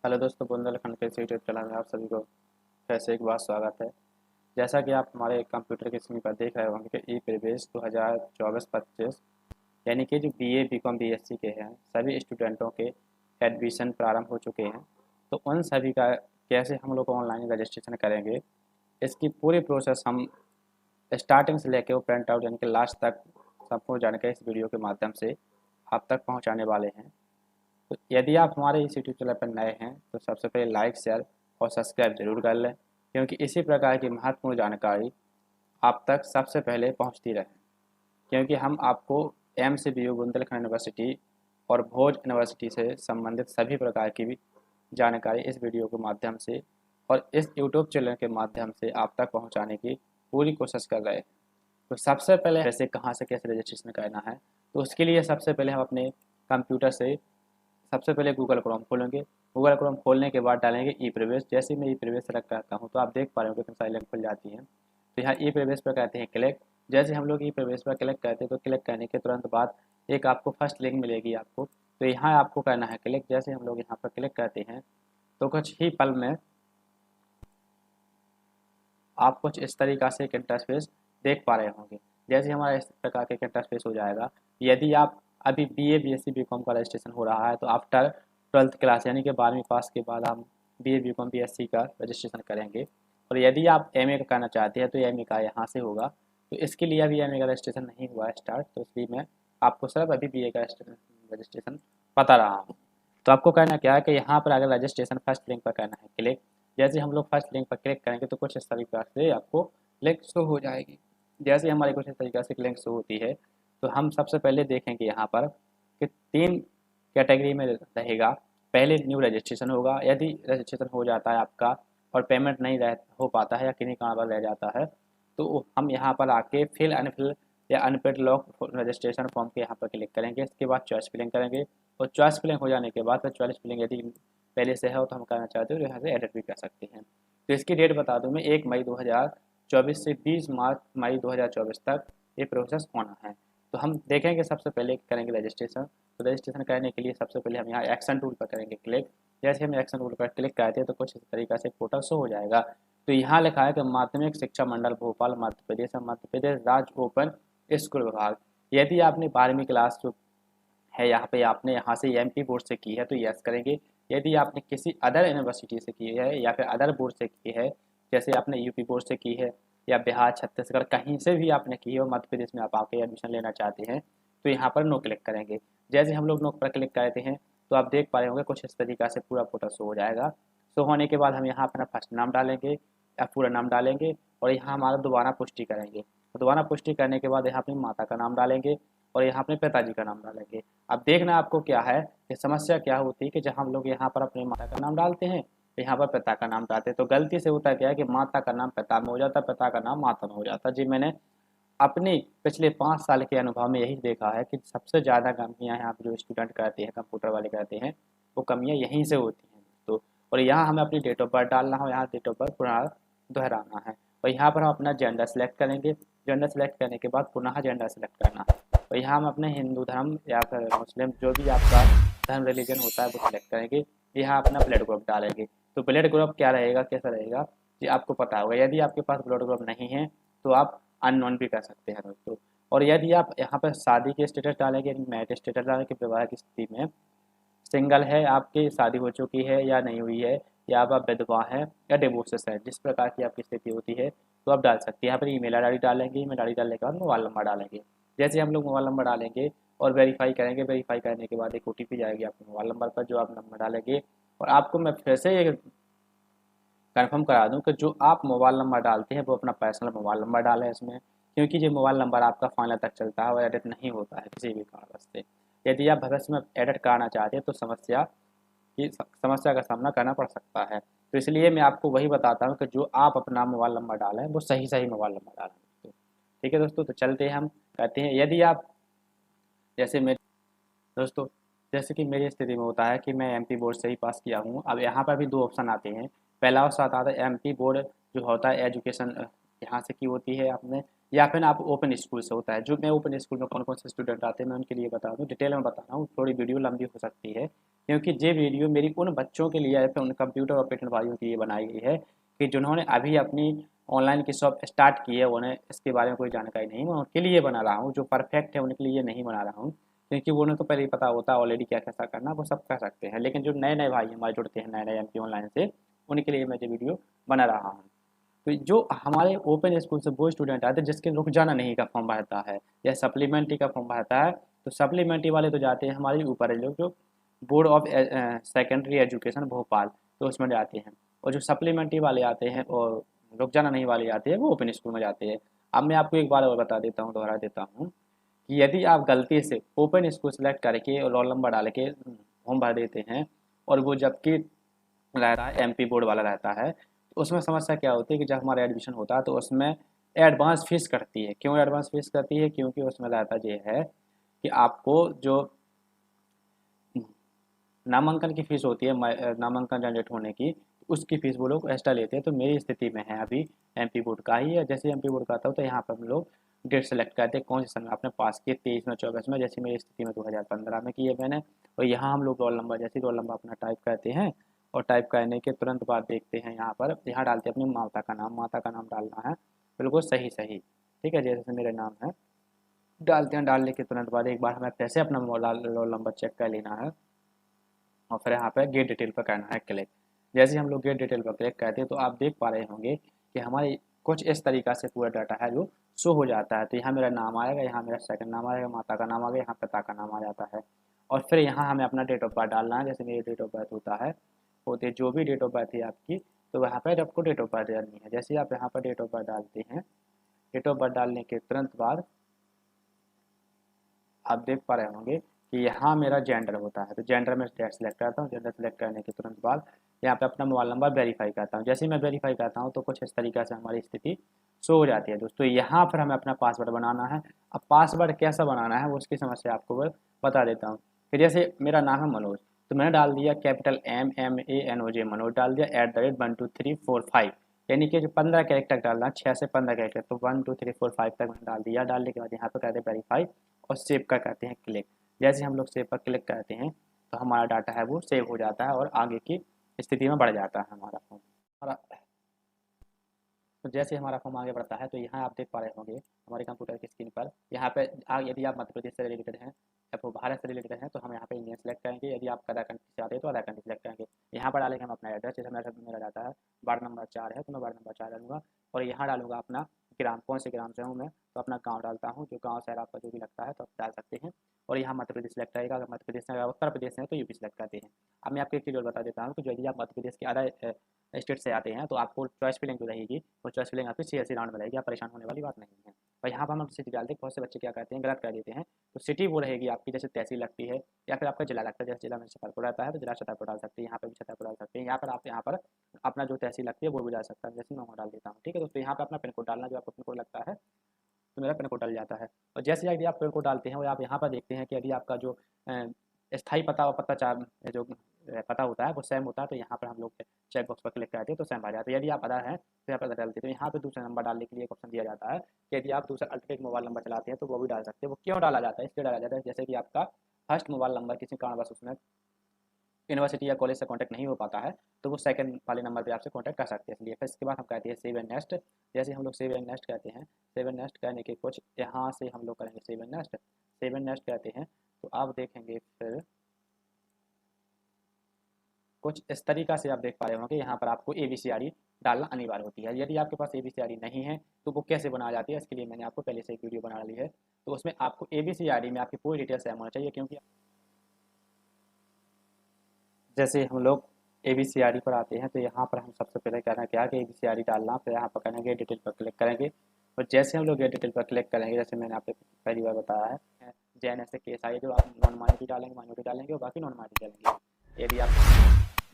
Hello दोस्तों, बुंदेलखंड के YouTube channel में आप सभी को फिर से एक बार स्वागत है। जैसा कि आप हमारे कंप्यूटर की स्क्रीन पर देख रहे होंगे कि ई प्रवेश 2024-25 यानी कि जो बीए बीकॉम बीएससी के हैं सभी स्टूडेंटों के एडमिशन प्रारंभ हो चुके हैं। तो उन सभी का कैसे हम लोग ऑनलाइन रजिस्ट्रेशन करेंगे, इसकी पूरी प्रोसेस हम स्टार्टिंग से लेकर वो प्रिंट आउट यानी कि लास्ट तक संपूर्ण जानकारी इस वीडियो के माध्यम से आप तक पहुँचाने वाले हैं। तो यदि आप हमारे इस यूट्यूब चैनल पर नए हैं तो सबसे पहले लाइक शेयर और सब्सक्राइब जरूर कर लें, क्योंकि इसी प्रकार की महत्वपूर्ण जानकारी आप तक सबसे पहले पहुंचती रहे। क्योंकि हम आपको एमसीबीयू बुंदेलखंड यूनिवर्सिटी और भोज यूनिवर्सिटी से संबंधित सभी प्रकार की भी जानकारी इस वीडियो के माध्यम से और इस यूट्यूब चैनल के माध्यम से आप तक पहुंचाने की पूरी कोशिश कर रहे हैं। तो सबसे पहले जैसे कहाँ से कैसे रजिस्ट्रेशन करना है, तो उसके लिए सबसे पहले हम अपने कंप्यूटर से सबसे पहले गूगल क्रोम खोलेंगे। गूगल क्रोम खोलने के बाद डालेंगे ई प्रवेश। जैसे ही मैं ई प्रवेश सेलेक्ट करता हूँ तो आप देख पा रहे हो कि सारी लिंक खुल जाती है। तो यहाँ ई प्रवेश पर कहते हैं क्लिक। जैसे हम लोग ई प्रवेश पर क्लिक करते हैं तो क्लिक करने के तुरंत बाद एक आपको फर्स्ट लिंक मिलेगी आपको, तो यहाँ आपको करना है क्लिक। जैसे हम लोग यहाँ पर क्लिक करते हैं तो कुछ ही पल में आप कुछ इस तरीक़ा से एक इंटरफेस देख पा रहे होंगे। जैसे हमारा इस प्रकार का इंटरफेस हो जाएगा। यदि आप अभी बीए बीएससी बीकॉम का रजिस्ट्रेशन हो रहा है तो आफ्टर 12th क्लास यानी कि 12वीं पास के बाद हम बीए बीकॉम बीएससी का रजिस्ट्रेशन करेंगे। और यदि आप एमए का करना चाहते हैं तो एमए का यहाँ से होगा। तो इसके लिए अभी एमए का रजिस्ट्रेशन नहीं हुआ है स्टार्ट, तो इसलिए मैं आपको सिर्फ अभी बीए का रजिस्ट्रेशन बता रहा हूँ। तो आपको करना क्या है कि यहाँ पर अगर रजिस्ट्रेशन फर्स्ट लिंक पर करना है क्लिक। जैसे हम लोग फर्स्ट लिंक पर क्लिक करेंगे तो कुछ इस तरीके से आपको लिंक शो हो जाएगी। जैसे हमारी कुछ इस तरीके से लिंक शो होती है तो हम सबसे पहले देखेंगे यहाँ पर कि 3 कैटेगरी में रहेगा। पहले न्यू रजिस्ट्रेशन होगा। यदि रजिस्ट्रेशन हो जाता है आपका और पेमेंट नहीं रह हो पाता है या किन्हीं कारण पर रह जाता है तो हम यहाँ पर आके फिल अनफिल या अनपेड लॉक रजिस्ट्रेशन फॉर्म के यहाँ पर क्लिक करेंगे। इसके बाद चॉइस फिलिंग करेंगे और चॉइस फिलिंग हो जाने के बाद फिर चॉइस फिलिंग यदि पहले से है तो हम करना चाहते हो तो यहाँ से एडिट भी कर सकते हैं। तो इसकी डेट बता दूँ मैं 1 मई 2024 से 20 मार्च मई 2024 तक ये प्रोसेस होना है। तो हम देखेंगे सबसे पहले करेंगे रजिस्ट्रेशन। तो रजिस्ट्रेशन करने के लिए सबसे पहले हम यहाँ एक्शन टूल पर करेंगे क्लिक। जैसे हम एक्शन टूल पर क्लिक करते हैं तो कुछ इस तरीके से पोर्टल शो हो जाएगा। तो यहाँ लिखा है कि माध्यमिक शिक्षा मंडल भोपाल मध्य प्रदेश राज्य ओपन स्कूल विभाग। यदि आपने 12वीं क्लास जो है यहाँ पे आपने यहाँ से एमपी बोर्ड से की है तो यस करेंगे। यदि आपने किसी अदर यूनिवर्सिटी से की है या फिर अदर बोर्ड से की है, जैसे आपने यूपी बोर्ड से की है या बिहार छत्तीसगढ़ कहीं से भी आपने की है और मध्य प्रदेश में आप आके एडमिशन लेना चाहते हैं तो यहाँ पर नो क्लिक करेंगे। जैसे हम लोग नो पर क्लिक करते हैं तो आप देख पा रहे होंगे कुछ इस तरीका से पूरा पोर्टल शो हो जाएगा। शो होने के बाद हम यहाँ अपना फर्स्ट नाम डालेंगे या पूरा नाम डालेंगे और यहाँ हमारा दोबारा पुष्टि करेंगे। तो दोबारा पुष्टि करने के बाद यहाँ अपनी माता का नाम डालेंगे और यहाँ अपने पिताजी का नाम डालेंगे। अब देखना आपको क्या है कि समस्या क्या होती है कि जब हम लोग यहाँ पर अपने माता का नाम डालते हैं तो यहाँ पर पिता का नाम डालते हैं तो गलती से होता क्या है कि माता का नाम पिता में हो जाता है, पिता का नाम माता में हो जाता है। जी मैंने अपनी पिछले 5 साल के अनुभव में यही देखा है कि सबसे ज़्यादा कमियाँ यहाँ पर जो स्टूडेंट करते हैं कंप्यूटर वाले करते हैं वो कमियाँ यहीं से होती हैं दोस्तों। और यहाँ हमें अपनी डेट ऑफ बर्थ डालना हो, यहाँ डेट ऑफ बर्थ पुनः दोहराना है और यहाँ पर हम अपना जेंडर सेलेक्ट करेंगे। जेंडर सेलेक्ट करने के बाद पुनः जेंडर सेलेक्ट करना है और यहाँ हम अपने हिंदू धर्म या फिर मुस्लिम जो भी आपका धर्म रिलीजन होता है वो सिलेक्ट करेंगे। यहाँ अपना ब्लड ग्रुप डालेंगे। तो ब्लड ग्रुप क्या रहेगा कैसा रहेगा ये आपको पता होगा। यदि आपके पास ब्लड ग्रुप नहीं है तो आप अननोन भी कर सकते हैं दोस्तों। और यदि आप यहाँ पर शादी के स्टेटस डालेंगे, मैरिड स्टेटस डालेंगे, विवाह की स्थिति में सिंगल है, आपकी शादी हो चुकी है या नहीं हुई है, या आप विधवा हैं या डिवोर्सेस है, जिस प्रकार की आपकी स्थिति होती है तो आप डाल सकते हैं। यहाँ पर ईमेल आईडी डालेंगे। ईमेल आईडी डालने के बाद मोबाइल नंबर डालेंगे। जैसे हम लोग मोबाइल नंबर डालेंगे और वेरीफाई करेंगे, वेरीफाई करने के बाद एक ओटीपी जाएगी आपके मोबाइल नंबर पर जो आप नंबर डालेंगे। और आपको मैं फिर से ये कन्फर्म करा दूं कि जो आप मोबाइल नंबर डालते हैं वो अपना पर्सनल मोबाइल नंबर डालें इसमें, क्योंकि ये मोबाइल नंबर आपका फाइनल तक चलता है और एडिट नहीं होता है किसी भी कारण से। यदि आप भविष्य में एडिट कराना चाहते हैं तो समस्या का सामना करना पड़ सकता है। तो इसलिए मैं आपको वही बताता हूँ कि जो आप अपना मोबाइल नंबर डालें वो सही सही मोबाइल नंबर डालें दोस्तों। ठीक है दोस्तों, तो चलते हैं हम कहते हैं। यदि आप जैसे मेरे दोस्तों जैसे कि मेरी स्थिति में होता है कि मैं एमपी बोर्ड से ही पास किया हूँ। अब यहाँ पर भी 2 ऑप्शन आते हैं। पहला ऑप्शन आता है एमपी बोर्ड जो होता है एजुकेशन यहाँ से की होती है आपने, या फिर आप ओपन स्कूल से होता है। जो मैं ओपन स्कूल में कौन कौन से स्टूडेंट आते हैं मैं उनके लिए बता दूँ, डिटेल में बता रहा हूँ, थोड़ी वीडियो लंबी हो सकती है क्योंकि ये वीडियो मेरी उन बच्चों के लिए या फिर उन कंप्यूटर ऑपरेटर भाइयों के लिए बनाई गई है कि जिन्होंने अभी अपनी ऑनलाइन की शॉप स्टार्ट की है, उन्हें इसके बारे में कोई जानकारी नहीं है। मैं उनके लिए बना रहा हूँ, जो परफेक्ट है उनके लिए नहीं बना रहा हूँ, क्योंकि उन्हें तो पहले ही पता होता है ऑलरेडी क्या कैसा करना, वो सब कर सकते हैं। लेकिन जो नए नए भाई हमारे जुड़ते हैं, नए नए एमपी ऑनलाइन से, उनके लिए मैं ये वीडियो बना रहा हूँ। तो जो हमारे ओपन स्कूल से वो स्टूडेंट आते हैं जिसके रुक जाना नहीं का फॉर्म भरता है या सप्लीमेंट्री का फॉर्म भरता है, तो सप्लीमेंट्री वाले तो जाते हैं हमारे ऊपर है लोग, जो board of secondary education Bhopal, तो उसमें जाते हैं। और जो सप्लीमेंट्री वाले आते हैं और रुक जाना नहीं वाले आते हैं, वो ओपन स्कूल में जाते हैं। अब मैं आपको एक बार और बता देता हूँ, दोहरा देता हूँ कि यदि आप गलती से ओपन स्कूल सेलेक्ट करके और रोल नंबर डाल के फॉर्म भर देते हैं, और वो जबकि रहता है एमपी बोर्ड वाला रहता है, तो उसमें समस्या क्या होती है कि जब हमारा एडमिशन होता है तो उसमें एडवांस फीस कटती है। क्यों एडवांस फीस करती है? क्योंकि उसमें रहता ये है कि आपको जो नामांकन की फ़ीस होती है, नामांकन जनरेट होने की, उसकी फ़ीस वो लोग एक्स्ट्रा लेते हैं। तो मेरी स्थिति में है अभी एमपी बोर्ड का ही है। जैसे एमपी बोर्ड का आता हो तो यहाँ पर हम लोग डेट सेलेक्ट करते हैं कौन से सन में आपने पास किए, 23 में 24 में, जैसे मेरी स्थिति में 2015 में किए मैंने। और यहाँ हम लोग रोल नंबर, जैसे रोल नंबर अपना टाइप करते हैं, और टाइप करने के तुरंत बाद देखते हैं यहाँ पर, यहाँ डालते हैं अपनी माता का नाम, माता का नाम डालना है बिल्कुल सही सही, ठीक है, जैसे मेरा नाम है डालते हैं। डालने के तुरंत बाद एक बार हमें फिर से अपना रोल नंबर चेक कर लेना है, और फिर यहाँ पे गेट डिटेल पर करना है क्लिक। जैसे ही हम लोग गेट डिटेल पर क्लिक करते हैं तो आप देख पा रहे होंगे कि हमारे कुछ इस तरीक़ा से पूरा डाटा है जो शो हो जाता है। तो यहाँ मेरा नाम आएगा, यहाँ मेरा सेकंड नाम आएगा, माता का नाम आ गया, यहाँ पिता का नाम आ जाता है। और फिर यहाँ हमें अपना डेट ऑफ बर्थ डालना है। जैसे मेरी डेट ऑफ बर्थ होता है, होती है जो भी डेट ऑफ बर्थ है आपकी, तो वहाँ पर आपको डेट ऑफ बर्थ डालनी है। जैसे ही आप यहाँ पर डेट ऑफ बर्थ डालते हैं, डेट ऑफ बर्थ डालने के तुरंत बाद आप देख पा रहे होंगे कि यहाँ मेरा जेंडर होता है। तो जेंडर में सेलेक्ट करता हूँ। जेंडर सेलेक्ट करने के तुरंत बाद यहाँ पे अपना मोबाइल नंबर वेरीफाई करता हूँ। जैसे ही मैं वेरीफाई करता हूँ तो कुछ इस तरीके से हमारी स्थिति शो हो जाती है दोस्तों। यहाँ पर हमें अपना पासवर्ड बनाना है। अब पासवर्ड कैसा बनाना है वो उसकी समस्या आपको मैं बता देता हूँ। फिर जैसे मेरा नाम है मनोज, तो मैंने डाल दिया कैपिटल MMANOJ मनोज डाल दिया, @1 2 3 4 5, यानी कि जो 15 कैरेक्टर डालना, 6 से 15 कैरेक्टर, तो 1 2 3 4 5 तक मैंने डाल दिया। डालने के बाद यहाँ पर कहते हैं वेरीफाई और सेव का करते हैं क्लिक। जैसे हम लोग सेव पर क्लिक करते हैं तो हमारा डाटा है वो सेव हो जाता है और आगे की स्थिति में बढ़ जाता है हमारा फॉर्म। हमारा तो जैसे हमारा फॉर्म आगे बढ़ता है तो यहाँ आप देख पा रहे होंगे हमारे कंप्यूटर की स्क्रीन पर, यहाँ पे यदि आप मध्य प्रदेश से रिलेटेड हैं या फिर भारत से रिलेटेड हैं तो हम यहाँ पे इंडियन सेलेक्ट करेंगे। यदि आप अदर कंट्री से आते हैं तो अदर कंट्री सेलेक्ट करेंगे। यहाँ पर डालेंगे हम अपना एड्रेस, जैसे मेरा डाटा है वार्ड नंबर 4 है तो मैं वार्ड नंबर 4 डालूंगा। और यहाँ डालूंगा अपना ग्राम, कौन से ग्राम से हूँ मैं, तो अपना गाँव डालता हूँ, जो गाँव शहर आपका जो भी लगता है तो आप डाल सकते हैं। और यहाँ मध्य प्रदेश सेलेक्ट रहेगा। अगर मध्य प्रदेश में, अगर उत्तर प्रदेश में तो यूपी सेलेक्ट करते हैं। अब मैं आपको एक चीज़ और बता देता हूँ कि यदि आप मध्य प्रदेश के अदर स्टेट से आते हैं तो आपको चॉइस फिलिंग जो रहेगी वो चॉइस फिलिंग आपकी CSC राउंड में रहेगी। आप परेशान होने वाली बात नहीं है। और यहाँ पर हम सिटी डालते हैं, बहुत से बच्चे क्या करते हैं गलत कर देते हैं। तो सिटी वो रहेगी आपकी जैसे तहसील लगती है या फिर आपका जिला लगता है। जैसे जिला में छतरपुर रहता है तो जिला छतरपुर डाल सकते हैं, यहाँ पर भी छतरपुर डाल सकते हैं। यहाँ पर आप यहाँ पर अपना जो तहसील लगती है वो भी डाल सकता है। जैसे मैं वहाँ डाल देता हूँ, ठीक है दोस्तों। यहाँ पर अपना पिन कोड डालना, जो आपको पिन कोड लगता है तो मेरा पिन कोड डल जाता है। और जैसे यदि आप पिन कोड डालते हैं और आप यहाँ पर देखते हैं कि यदि आपका जो स्थायी पता और पता चार जो पता होता है वो सेम होता है, तो यहाँ पर हम लोग चेक बॉक्स पर क्लिक करते हैं तो सेम आ जाता है। यदि आप अदर हैं तो यहाँ पर अदर डालते हैं, तो यहाँ पे दूसरा नंबर डालने के लिए एक ऑप्शन दिया जाता है कि यदि आप दूसरा अल्टरनेट मोबाइल नंबर चलाते हैं तो वो भी डाल सकते हैं। वो क्यों डाला जाता है? इसलिए डाला जाता है जैसे कि आपका फर्स्ट मोबाइल नंबर किसी कारणवश उसमें यूनिवर्सिटी या कॉलेज से कांटेक्ट नहीं हो पाता है तो वो सेकंड वाले नंबर पे आपसे कांटेक्ट कर सकते हैं। इसलिए फिर इसके बाद हम कहते हैं सेव एंड नेक्स्ट। जैसे हम लोग सेव एंड नेक्स्ट कहते हैं, सेव एंड नेक्स्ट करने के कुछ यहाँ से हम लोग करेंगे save and next. Save and next कहते हैं तो आप देखेंगे फिर कुछ इस तरीका से आप देख पा रहे होंगे यहाँ पर आपको ABCD डालना अनिवार्य होती है। यदि आपके पास ABCD नहीं है तो वो कैसे बनाई जाती है, इसके लिए मैंने आपको पहले से एक वीडियो बना ली है। तो उसमें आपको ABCD में आपकी पूरी डिटेल सेम होना चाहिए, क्योंकि जैसे हम लोग ABCD पर आते हैं तो यहाँ पर हम सबसे पहले करना क्या है कि ABCD डालना, फिर यहाँ पर करेंगे डिटेल पर क्लिक करेंगे। और जैसे हम लोग ये डिटेल पर क्लिक करेंगे, जैसे मैंने आपको पहली बार बताया है JNS से केस आई, जो आप नॉन माइनॉरिटी डालेंगे माइनॉरिटी डालेंगे और बाकी नॉन माइनॉरिटी डालेंगे। यदि आप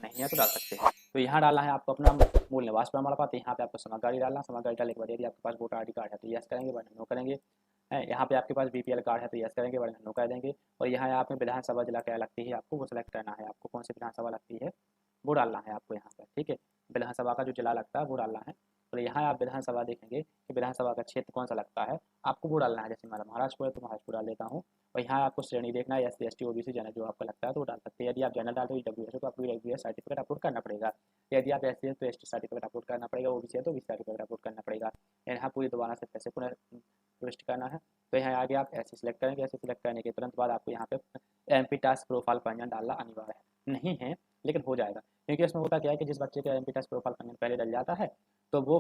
नहीं है तो डाल सकते हैं। तो यहाँ डालना है आपको अपना मूल निवास प्रमाण पत्र। यहाँ पे आपको समग्र डालना, समग्र डालने के बाद यदि आपके पास वोटर ID कार्ड है तो यस करेंगे, वरना नो करेंगे। है यहाँ पे आपके पास BPL कार्ड है तो यस करेंगे, वरना नो कर देंगे। और यहाँ आप में विधानसभा जिला क्या लगती है आपको वो सेलेक्ट करना है, आपको कौन सी विधानसभा लगती है वो डालना है आपको यहाँ पर, ठीक है। विधानसभा का जो जिला लगता है वो डालना है। और यहाँ आप विधानसभा देखेंगे कि विधानसभा का क्षेत्र कौन सा लगता है, आपको वो डालना है। जैसे हमारा महाराष्ट्र है तो महाराष्ट्र डाल देता हूँ। और यहाँ आपको श्रेणी देखना है, SC ST OBC जनरल जो आपको लगता है तो वो डाल सकते हैं। यदि आप जनरल डालते हो EWS तो आपको EWS सर्टिफिकेट अपलोड करना पड़ेगा। यदि आप SC है तो ST सर्टिफिकेट अपलोड करना पड़ेगा, OBC है तो OBC सर्टिफिकेट अपलोड करना पड़ेगा। यहाँ पूरी दोबारा से पैसे पुनः प्रविष्ट करना है। तो यहाँ आगे आप SC सिलेक्ट करेंगे। SC सिलेक्ट करने के तुरंत बाद आपको यहाँ पे MP टास्क प्रोफाइल पंजीयन डालना अनिवार्य है, नहीं है लेकिन हो जाएगा। क्योंकि इसमें होता क्या है कि जिस बच्चे का MP टास्क प्रोफाइल पंजीयन पहले डल जाता है तो वो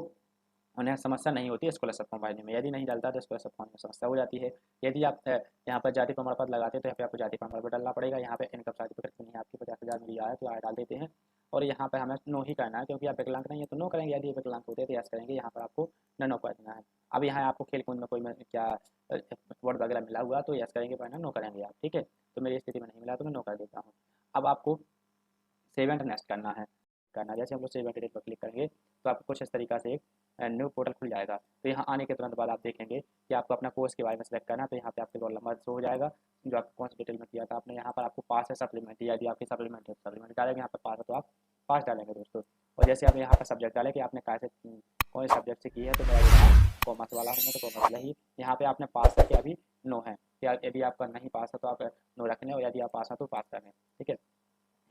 उन्हें समस्या नहीं होती है स्कॉलरशिप फॉर्म भरने में। यदि नहीं डलता तो स्कॉलरशिप फॉर्म में समस्या हो जाती है। यदि आप यहाँ पर जाति प्रमाण पत्र लगाते हैं तो यहाँ पे आपको जाति प्रमाण पत्र डालना पड़ेगा। यहाँ पे इनकम सर्टिफिकेट नहीं है आपकी 50,000 मिली आया तो आया डाल देते हैं। और यहाँ पे हमें नो ही करना है, क्योंकि आप विकलांग नहीं है तो नो करेंगे। यदि विकलांग होते हैं तो यस करेंगे। यहाँ पर आपको नो कर देना है। अब यहाँ आपको खेल कूद में कोई क्या वर्ड वगैरह मिला हुआ तो यस करेंगे, वरना नो करेंगे आप, ठीक है। तो मेरी स्थिति में नहीं मिला तो मैं नो कर देता हूँ। अब आपको सेव एंड नेक्स्ट करना है। जैसे हम लोग सेव एंड नेक्स्ट पर क्लिक करेंगे तो आपको कुछ इस तरीका से एक न्यू पोर्टल खुल जाएगा। तो यहाँ आने के तुरंत बाद आप देखेंगे कि आपको अपना कोर्स के बारे में सेलेक्ट करना है। तो यहाँ पे आपके रोल नंबर शो हो जाएगा जो आपको कौन सी डिटेल में किया था आपने। यहाँ पर आपको पास है सप्लीमेंट्री, यदि आपकी सप्लीमेंट है तो सप्लीमेंट डालेंगे। यहाँ पर पास है तो आप पास डालेंगे दोस्तों। और जैसे आप यहाँ पर सब्जेक्ट डालें कि आपने कैसे कौन से सब्जेक्ट से की है, तो मेरा यहाँ कॉमर्स वाला हूँ तो कॉमर्स ही। यहाँ पे आपने पास है कि अभी नो है, या यदि आपका नहीं पास है तो आप नो रखने, और यदि आप पास है तो पास करने, ठीक है।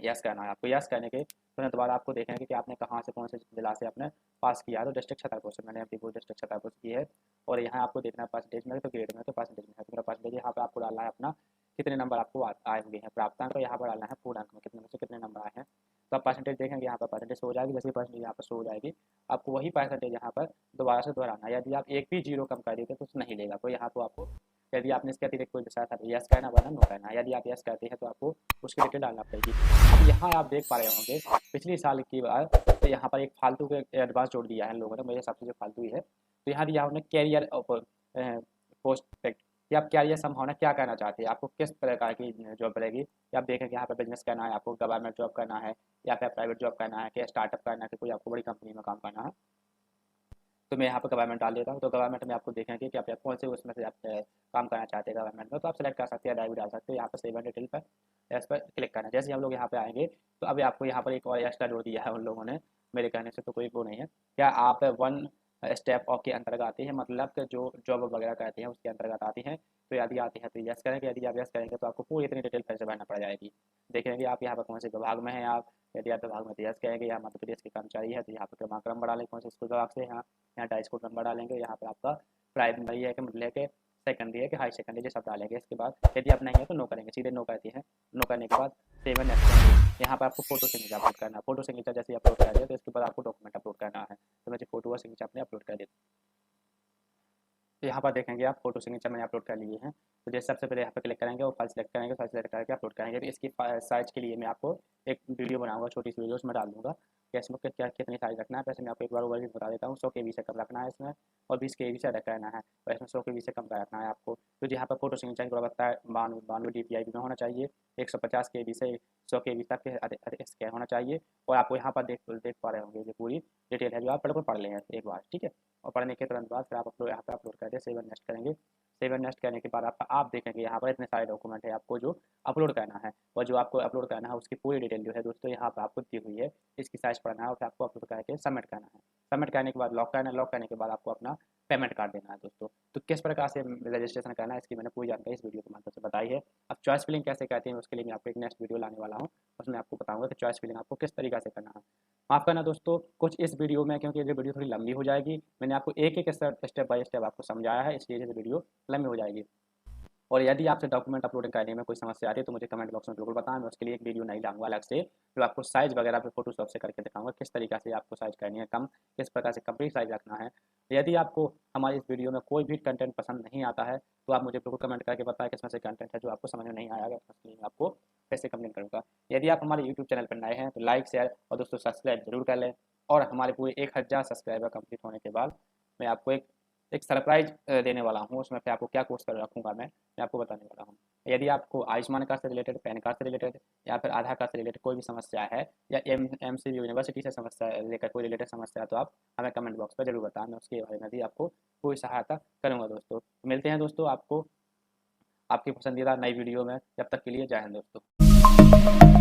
यस करना है आपको। यस करने के तुरंत बाद आपको देखेंगे कि आपने कहाँ से कौन से जिला से आपने पास किया है। तो डिस्ट्रिक्ट छतरपुर से मैंने MP डिस्ट्रिक्ट छतरपुर से की है। और यहाँ आपको देखना है परसेंटेज में तो ग्रेड में तो परसेंटेज में है तो मेरा परसेंटेज यहाँ पे आपको डालना है अपना कितने नंबर आपको आए हुए हैं प्राप्तांक। तो यहाँ पर डालना है पूर्णांक में कितने में से कितने नंबर आए हैं। तो आप परसेंटेज देखेंगे यहाँ पर परसेंटेज शो हो जाएगी। जैसे परसेंटेज यहाँ पर शो हो जाएगी आपको वही परसेंटेज यहाँ पर दोबारा से दोहराना है। यदि आप एक भी जीरो कम कर देते तो नहीं लेगा। तो यहाँ तो आपको यदि आपने इसके अतिरिक्त कोई विषय था तो यस कहना, वरना नो कहना। यदि आप यस कहते हैं तो आपको उसकी डिटेल डालना पड़ेगी। अब यहाँ आप देख पा रहे होंगे पिछले साल की बार तो यहाँ पर एक फालतू के एडवांस जोड़ दिया है लोगों ने, मेरे हिसाब से जो फालतू ही है। तो यहाँ दिया उन्होंने कैरियर प्रोस्पेक्ट कि आप कैरियर संभावना क्या करना चाहते हैं, आपको किस प्रकार की जॉब मिलेगी। या आप देखेंगे यहाँ पर बिजनेस करना है, आपको गवर्नमेंट जॉब करना है, या फिर प्राइवेट जॉब करना है, कि स्टार्टअप करना है, कि कोई आपको बड़ी कंपनी में काम करना है। तो मैं यहाँ पर गवर्नमेंट डाल देता हूँ। तो गवर्नमेंट में आपको देखेंगे कि आप कौन से उसमें से आप काम करना चाहते हैं गवर्नमेंट में, तो आप सेलेक्ट कर सकते हैं, डाई भी डाल सकते हैं। यहाँ पर सेव एंड डिटेल पर इस पर क्लिक करना है। जैसे हम लोग यहाँ पे आएंगे तो अभी आपको यहाँ पर एक और एक्स्ट्रा जोड़ दिया है उन लोगों ने, मेरे कहने से तो कोई वो नहीं है। क्या आप 1 स्टेप ऑफ के अंतर्गत आती है, मतलब कि जो जॉब वगैरह करते हैं उसके अंतर्गत आती हैं। तो यदि आती है तो यस करेंगे। यदि आप यस करेंगे तो आपको पूरी इतनी डिटेल फिर से भरना पड़ जाएगी। देखेंगे आप यहाँ पर कौन से विभाग में हैं आप। यदि आप विभाग में तो यस कहेंगे। यहाँ मध्य प्रदेश के कर्मचारी है तो यहाँ पर क्रमाक्रम बढ़ा लें कौन से स्कूल विभाग से। यहाँ डाई स्कूल नंबर डालेंगे। यहाँ पर आपका प्राइमरी है कि मिडिल है कि सेकेंडरी है कि हाई सेकेंडरी, ये सब डालेंगे। इसके बाद यदि आप नहीं है तो नो करेंगे, सीधे नो करते हैं। नो करने के बाद सेव एंड नेक्स्ट करेंगे। यहाँ पर आपको फोटो सिग्नेचर अपलोड करना है। फोटो सिग्नेचर जैसे अपलोड कर दिया तो इसके बाद आपको डॉक्यूमेंट अपलोड करना है। तो मुझे फोटो और सिग्नेचर अपने अपलोड कर देते। तो यहाँ पर देखेंगे आप फोटो सिग्नेचर मैंने अपलोड कर लिए हैं। तो जैसे सबसे पहले यहाँ पर क्लिक करेंगे और फाइल सेलेक्ट करेंगे, फाइल सेलेक्ट करके अपलोड करेंगे। तो इसकी साइज के लिए मैं आपको एक वीडियो बनाऊंगा, छोटी सी वीडियो उसमें डाल दूँगा कि इसमें क्या कितनी साइज रखना है। वैसे मैं आपको एक बार ओवरव्यू बता देता हूँ। 100 KB से कम रखना है इसमें, और 20 KB से अधिक रहना है, और इसमें 100 KB से कम का रखना है आपको। तो यहाँ पर फोटो सिग्नेचर की गुणवत्ता 92 DPI में होना चाहिए। 150 KB से 100 KB तक अधिक स्कैन होना चाहिए। और आपको यहाँ पर देख पा रहे होंगे जो पूरी डिटेल है जो आप बिल्कुल पढ़ लें एक बार, ठीक है। और पढ़ने के तुरंत बाद फिर आप अपलोड यहाँ पर अपलोड कर दें, सेव एंड नेक्स्ट करेंगे। सेव एंड नेक्स्ट करने के बाद आप देखेंगे यहाँ पर इतने सारे डॉक्यूमेंट है आपको जो अपलोड करना है। और जो आपको अपलोड करना है उसकी पूरी डिटेल जो है दोस्तों यहाँ पर आपको दी हुई है। इसकी साइज पढ़ना है और फिर आपको अपलोड करके सबमिट करना है। सबमिट करने के बाद लॉक करना है। लॉक करने के बाद आपको अपना पेमेंट कर देना है दोस्तों। तो किस प्रकार से रजिस्ट्रेशन करना है इसकी मैंने पूरी जानकारी इस वीडियो के माध्यम से बताई है। अब चॉइस फिलिंग कैसे कहते हैं उसके लिए मैं आपको एक नेक्स्ट वीडियो लाने वाला हूँ, उसमें आपको बताऊंगा कि चॉइस फिलिंग आपको किस तरीके से करना है। माफ़ करना दोस्तों कुछ इस वीडियो में, क्योंकि ये वीडियो थोड़ी लंबी हो जाएगी, मैंने आपको एक एक स्टेप बाय स्टेप आपको समझाया है, इसलिए ये वीडियो लंबी हो जाएगी। और यदि आपसे डॉक्यूमेंट अपलोडिंग करने में कोई समस्या आती है तो मुझे कमेंट बॉक्स में बिल्कुल बताएं। मैं उसके लिए एक वीडियो नहीं लाऊंगा अलग से, जो आपको साइज़ वगैरह पे फोटोशॉप से करके दिखाऊंगा किस तरीके से आपको साइज़ करनी है, कम किस प्रकार से कंप्लीट साइज़ रखना है। यदि आपको हमारी इस वीडियो में कोई भी कंटेंट पसंद नहीं आता है तो आप मुझे बिल्कुल कमेंट करके बताएं कि इसमें से कंटेंट है जो आपको समझ में नहीं आएगा, इसलिए मैं आपको कैसे कंप्लेंट करूँगा। यदि आप हमारे यूट्यूब चैनल पर नए हैं तो लाइक शेयर और दोस्तों सब्सक्राइब जरूर कर लें। और हमारे पूरे 1000 सब्सक्राइबर कंप्लीट होने के बाद मैं आपको एक सरप्राइज देने वाला हूँ। उसमें फिर आपको क्या कोर्स कर रखूँगा मैं आपको बताने वाला हूँ। यदि आपको आयुष्मान कार्ड से रिलेटेड, पैन कार्ड से रिलेटेड, या फिर आधार कार्ड से रिलेटेड कोई भी समस्या है, या MCV यूनिवर्सिटी से समस्या लेकर कोई रिलेटेड समस्या है तो आप हमें कमेंट बॉक्स पर जरूर बताएं। मैं उसके बारे में भी आपको पूरी सहायता करूँगा दोस्तों। मिलते हैं दोस्तों आपको आपकी पसंदीदा नई वीडियो में। जब तक के लिए जय हिंद दोस्तों।